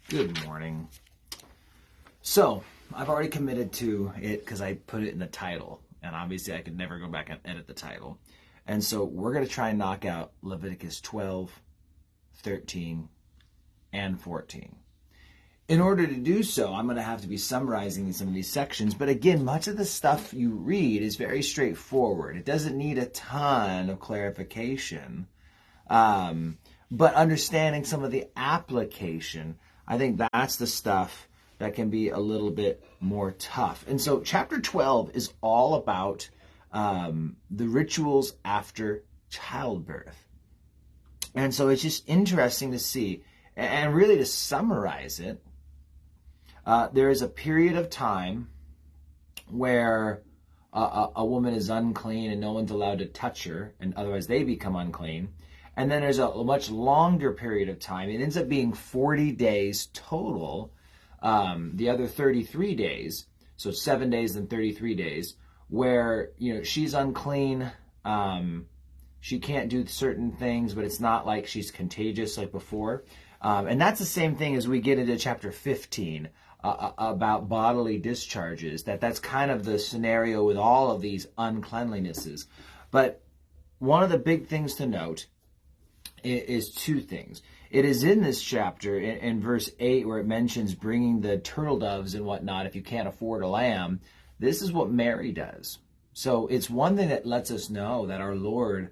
Good morning. So, I've already committed to it because I put it in the title, and obviously I could never go back and edit the title. And so we're going to try and knock out Leviticus 12, 13, and 14. In order to do so, I'm going to have to be summarizing some of these sections. But again, much of the stuff you read is very straightforward. It doesn't need a ton of clarification. But understanding some of the application, I think that's the stuff that can be a little bit more tough. And so chapter 12 is all about the rituals after childbirth. And so it's just interesting to see, and really to summarize it, there is a period of time where a woman is unclean and no one's allowed to touch her, and otherwise they become unclean. And then there's a much longer period of time. It ends up being 40 days total, the other 33 days, so 7 days and 33 days, where she's unclean. She can't do certain things, but it's not like she's contagious like before. And that's the same thing as we get into chapter 15 about bodily discharges. That's kind of the scenario with all of these uncleanlinesses. But one of the big things to note is two things. It is in this chapter, in verse 8, where it mentions bringing the turtle doves and whatnot if you can't afford a lamb. This is what Mary does. So it's one thing that lets us know that our Lord,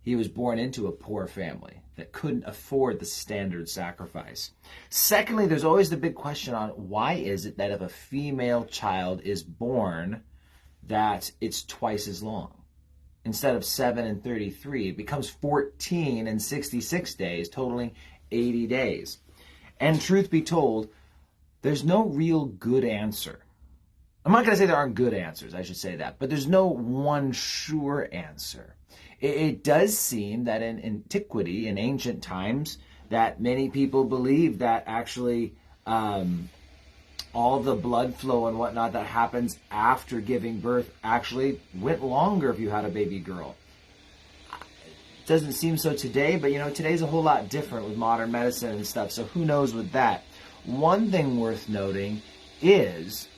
he was born into a poor family that couldn't afford the standard sacrifice. Secondly, there's always the big question on why is it that if a female child is born, that it's twice as long? Instead of 7 and 33, it becomes 14 and 66 days, totaling 80 days. And truth be told, there's no real good answer. I'm not going to say there aren't good answers, I should say that, but there's no one sure answer. It does seem that in antiquity, in ancient times, that many people believe that actually all the blood flow and whatnot that happens after giving birth actually went longer if you had a baby girl. It doesn't seem so today, but today's a whole lot different with modern medicine and stuff, so who knows with that. One thing worth noting is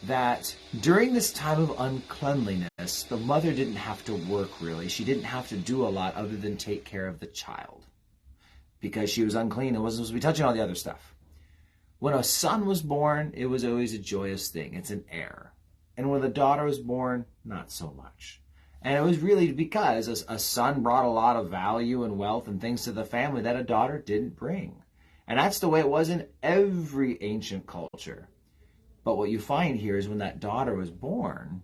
that during this time of uncleanliness, the mother didn't have to work really. She didn't have to do a lot other than take care of the child because she was unclean and wasn't supposed to be touching all the other stuff. When a son was born, it was always a joyous thing. It's an heir. And when a daughter was born, not so much. And it was really because a son brought a lot of value and wealth and things to the family that a daughter didn't bring. And that's the way it was in every ancient culture. But what you find here is when that daughter was born,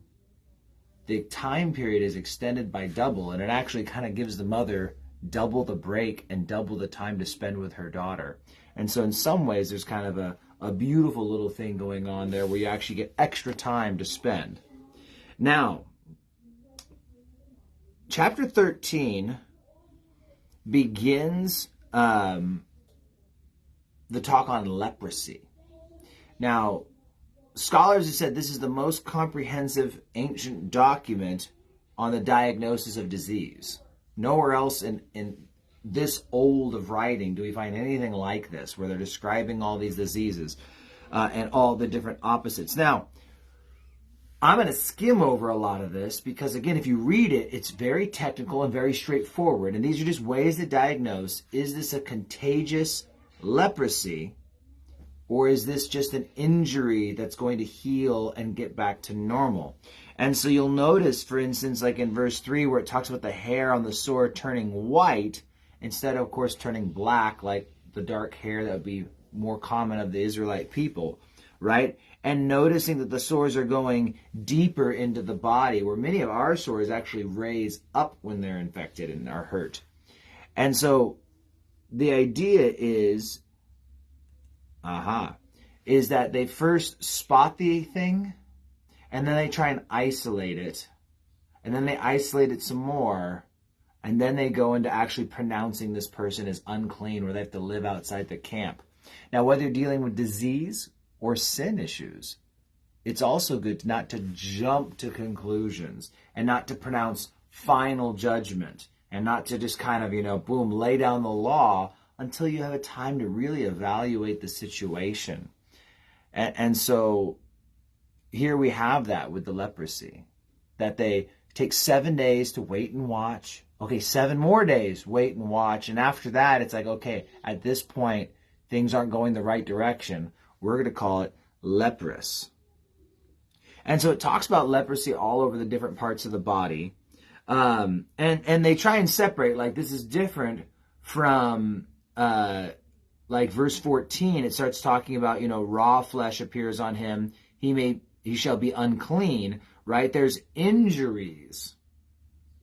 the time period is extended by double, and it actually kind of gives the mother double the break and double the time to spend with her daughter. And so in some ways, there's kind of a beautiful little thing going on there where you actually get extra time to spend. Now, chapter 13 begins the talk on leprosy. Now, scholars have said this is the most comprehensive ancient document on the diagnosis of disease. Nowhere else in this old of writing do we find anything like this, where they're describing all these diseases and all the different opposites. Now, I'm going to skim over a lot of this because, again, if you read it, it's very technical and very straightforward. And these are just ways to diagnose, is this a contagious leprosy, or is this just an injury that's going to heal and get back to normal? And so you'll notice, for instance, like in verse 3, where it talks about the hair on the sore turning white, instead of course, turning black, like the dark hair that would be more common of the Israelite people, right? And noticing that the sores are going deeper into the body, where many of our sores actually raise up when they're infected and are hurt. And so the idea is that they first spot the thing, and then they try and isolate it, and then they isolate it some more, and then they go into actually pronouncing this person as unclean, or they have to live outside the camp. Now, whether you're dealing with disease or sin issues, it's also good not to jump to conclusions and not to pronounce final judgment and not to just kind of, boom, lay down the law until you have a time to really evaluate the situation. And so here we have that with the leprosy, that they take 7 days to wait and watch. Okay, 7 more days, wait and watch. And after that, it's like, okay, at this point, things aren't going the right direction. We're going to call it leprous. And so it talks about leprosy all over the different parts of the body. And they try and separate, like this is different from, like verse 14. It starts talking about, raw flesh appears on him. He shall be unclean, right? There's injuries.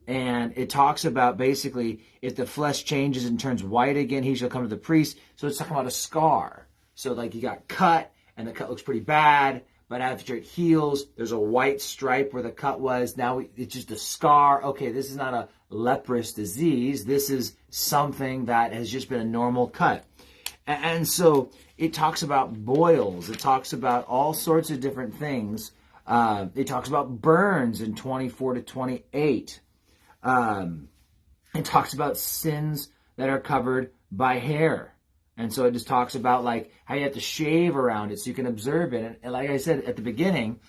And it talks about basically if the flesh changes and turns white again, he shall come to the priest. So it's talking about a scar. So like he got cut and the cut looks pretty bad, but after it heals, there's a white stripe where the cut was. Now it's just a scar. Okay, this is not a leprous disease. This is something that has just been a normal cut. And so it talks about boils. It talks about all sorts of different things. It talks about burns in 24 to 28. It talks about sins that are covered by hair. And so it just talks about like how you have to shave around it so you can observe it. And like I said at the beginning,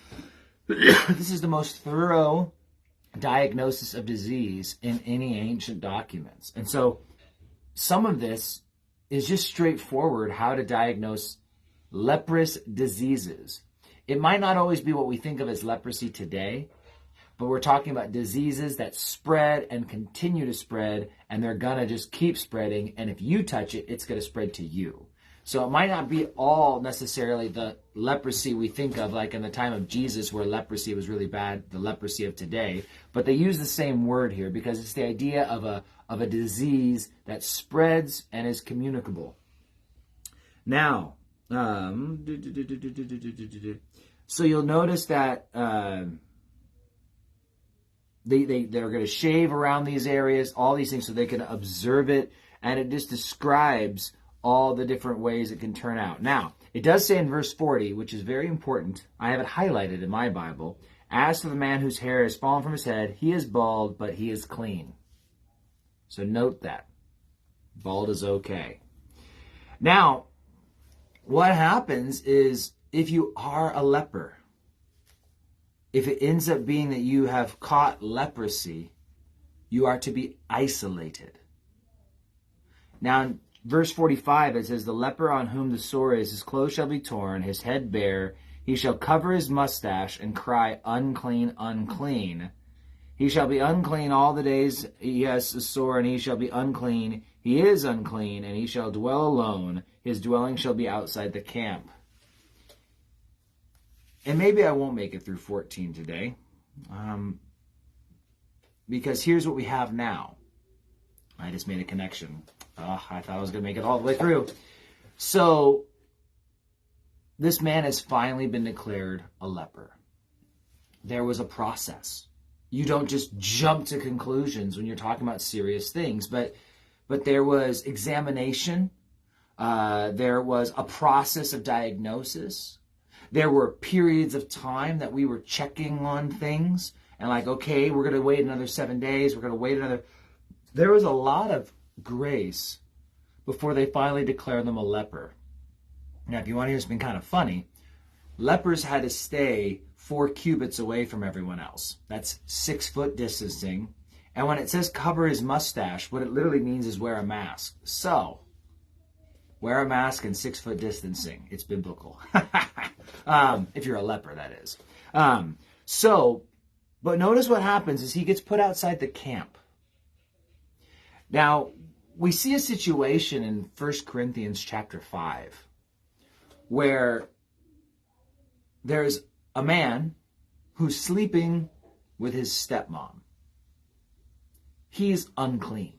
this is the most thorough diagnosis of disease in any ancient documents. And so some of this is just straightforward how to diagnose leprous diseases. It might not always be what we think of as leprosy today, but we're talking about diseases that spread and continue to spread, and they're going to just keep spreading. And if you touch it, it's going to spread to you. So it might not be all necessarily the leprosy we think of, like in the time of Jesus where leprosy was really bad, the leprosy of today. But they use the same word here because it's the idea of a disease that spreads and is communicable. Now, so you'll notice that they're going to shave around these areas, all these things, so they can observe it, and it just describes all the different ways it can turn out. Now, it does say in verse 40, which is very important, I have it highlighted in my Bible, as for the man whose hair has fallen from his head, he is bald, but he is clean. So note that. Bald is okay. Now, what happens is if you are a leper, if it ends up being that you have caught leprosy, you are to be isolated. Now, in verse 45, it says, the leper on whom the sore is, his clothes shall be torn, his head bare. He shall cover his mustache and cry, unclean, unclean. He shall be unclean all the days he has a sore, and he shall be unclean. He is unclean, and he shall dwell alone. His dwelling shall be outside the camp. And maybe I won't make it through 14 today, because here's what we have now. I just made a connection. I thought I was going to make it all the way through. So, this man has finally been declared a leper. There was a process. You don't just jump to conclusions when you're talking about serious things, but there was examination. There was a process of diagnosis. There were periods of time that we were checking on things and like, okay, we're going to wait another 7 days. We're going to wait another. There was a lot of grace before they finally declared them a leper. Now, if you want to hear something kind of funny, lepers had to stay 4 cubits away from everyone else. That's 6 foot distancing. And when it says cover his mustache, what it literally means is wear a mask. So, wear a mask and 6 foot distancing. It's biblical. If you're a leper, that is. But notice what happens is he gets put outside the camp. Now, we see a situation in 1 Corinthians chapter 5 where there's a man who's sleeping with his stepmom. He's unclean.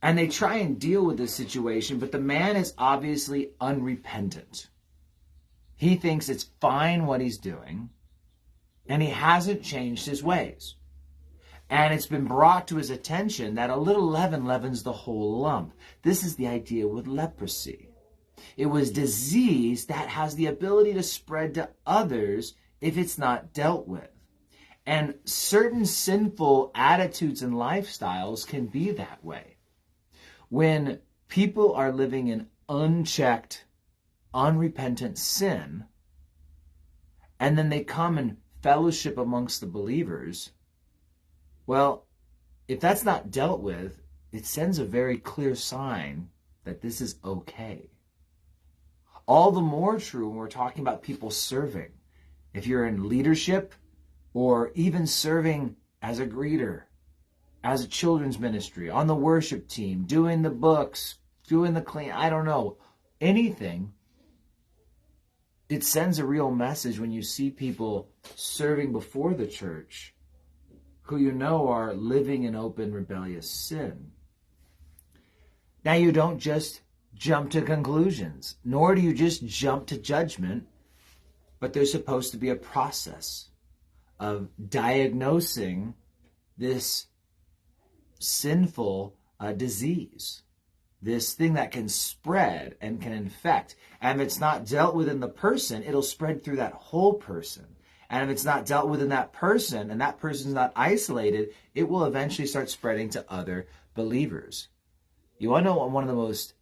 And they try and deal with this situation, but the man is obviously unrepentant. He thinks it's fine what he's doing, and he hasn't changed his ways. And it's been brought to his attention that a little leaven leavens the whole lump. This is the idea with leprosy. It was disease that has the ability to spread to others if it's not dealt with. And certain sinful attitudes and lifestyles can be that way. When people are living in unchecked, unrepentant sin, and then they come and fellowship amongst the believers, well, if that's not dealt with, it sends a very clear sign that this is okay. All the more true when we're talking about people serving. If you're in leadership or even serving as a greeter, as a children's ministry, on the worship team, doing the books, doing the clean, I don't know, anything, it sends a real message when you see people serving before the church who you know are living in open rebellious sin. Now, you don't just jump to conclusions, nor do you just jump to judgment, but there's supposed to be a process of diagnosing this sinful disease, this thing that can spread and can infect. And if it's not dealt with in the person, it'll spread through that whole person. And if it's not dealt with in that person, and that person's not isolated, it will eventually start spreading to other believers. You want to know what one of the most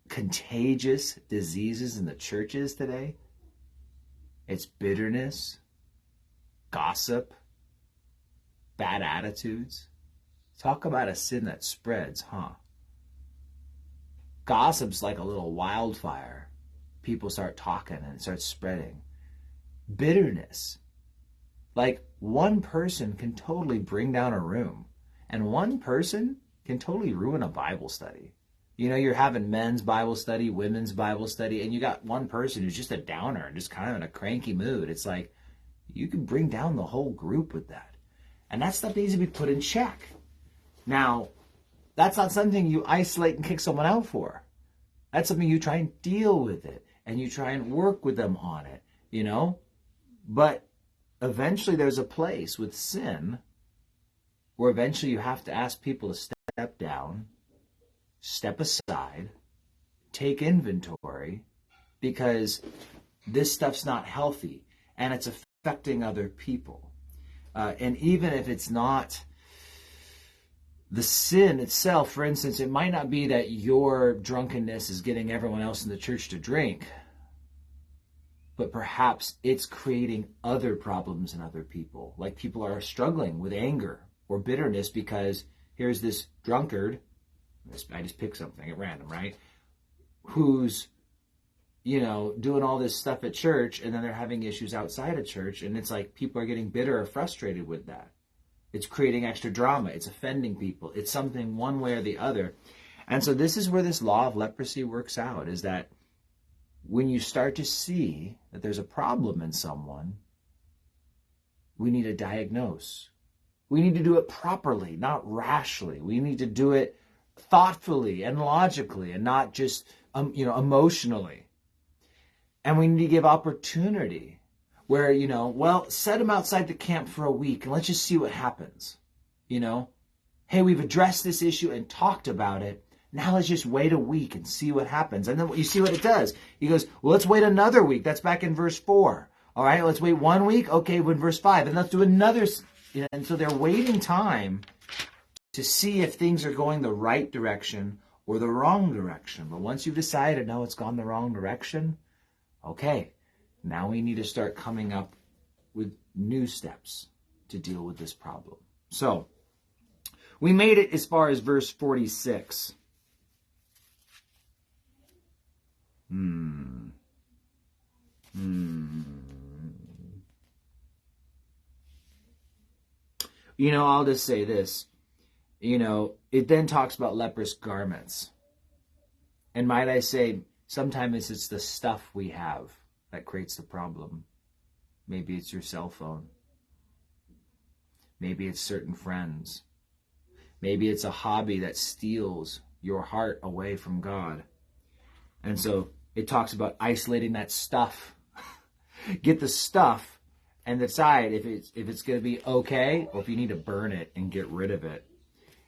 contagious diseases in the churches today? It's bitterness, gossip, bad attitudes. Talk about a sin that spreads, huh? Gossip's like a little wildfire. People start talking and it starts spreading. Bitterness. Like, one person can totally bring down a room, and one person can totally ruin a Bible study. You know, you're having men's Bible study, women's Bible study, and you got one person who's just a downer and just kind of in a cranky mood. It's like, you can bring down the whole group with that. And that stuff needs to be put in check. Now, that's not something you isolate and kick someone out for. That's something you try and deal with it, and you try and work with them on it, you know? But eventually there's a place with sin where eventually you have to ask people to step down, step aside, take inventory, because this stuff's not healthy and it's affecting other people. And even if it's not the sin itself, for instance, it might not be that your drunkenness is getting everyone else in the church to drink, but perhaps it's creating other problems in other people. Like, people are struggling with anger or bitterness because here's this drunkard, I just picked something at random, right? Who's, you know, doing all this stuff at church, and then they're having issues outside of church, and it's like people are getting bitter or frustrated with that. It's creating extra drama. It's offending people. It's something one way or the other. And so this is where this law of leprosy works out, is that when you start to see that there's a problem in someone, we need to diagnose. We need to do it properly, not rashly. We need to do it thoughtfully and logically, and not just emotionally. And we need to give opportunity where, set them outside the camp for a week and let's just see what happens. Hey, we've addressed this issue and talked about it. Now let's just wait a week and see what happens. And then you see what it does. He goes, well, let's wait another week. That's back in verse 4. All right, let's wait 1 week. Okay, we're in verse 5. And let's do another. And so they're waiting time to see if things are going the right direction or the wrong direction. But once you've decided, no, it's gone the wrong direction, okay, now we need to start coming up with new steps to deal with this problem. So we made it as far as verse 46. I'll just say this. It then talks about leprous garments. And might I say, sometimes it's the stuff we have that creates the problem. Maybe it's your cell phone. Maybe it's certain friends. Maybe it's a hobby that steals your heart away from God. And so it talks about isolating that stuff. Get the stuff and decide if it's going to be okay, or if you need to burn it and get rid of it.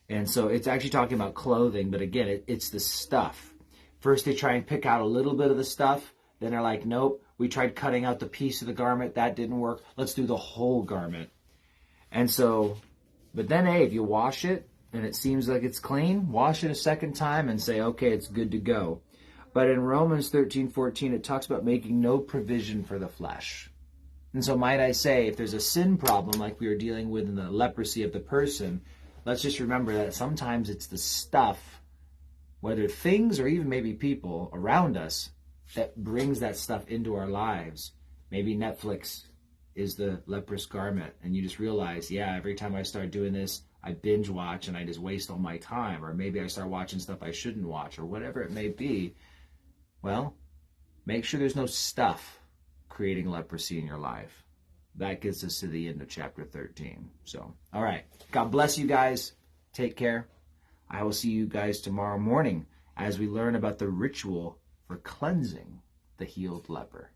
And so it's actually talking about clothing, but again, it's the stuff. First they try and pick out a little bit of the stuff. Then they're like, nope, we tried cutting out the piece of the garment. That didn't work. Let's do the whole garment. And so, but then, hey, if you wash it, and it seems like it's clean, wash it a second time and say, okay, it's good to go. But in Romans 13:14, it talks about making no provision for the flesh. And so might I say, if there's a sin problem like we were dealing with in the leprosy of the person, let's just remember that sometimes it's the stuff, whether things or even maybe people around us, that brings that stuff into our lives. Maybe Netflix is the leprous garment, and you just realize, yeah, every time I start doing this, I binge watch and I just waste all my time. Or maybe I start watching stuff I shouldn't watch, or whatever it may be. Well, make sure there's no stuff creating leprosy in your life. That gets us to the end of chapter 13. So, all right. God bless you guys. Take care. I will see you guys tomorrow morning as we learn about the ritual for cleansing the healed leper.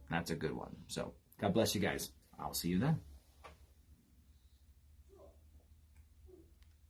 That's a good one. So, God bless you guys. I'll see you then.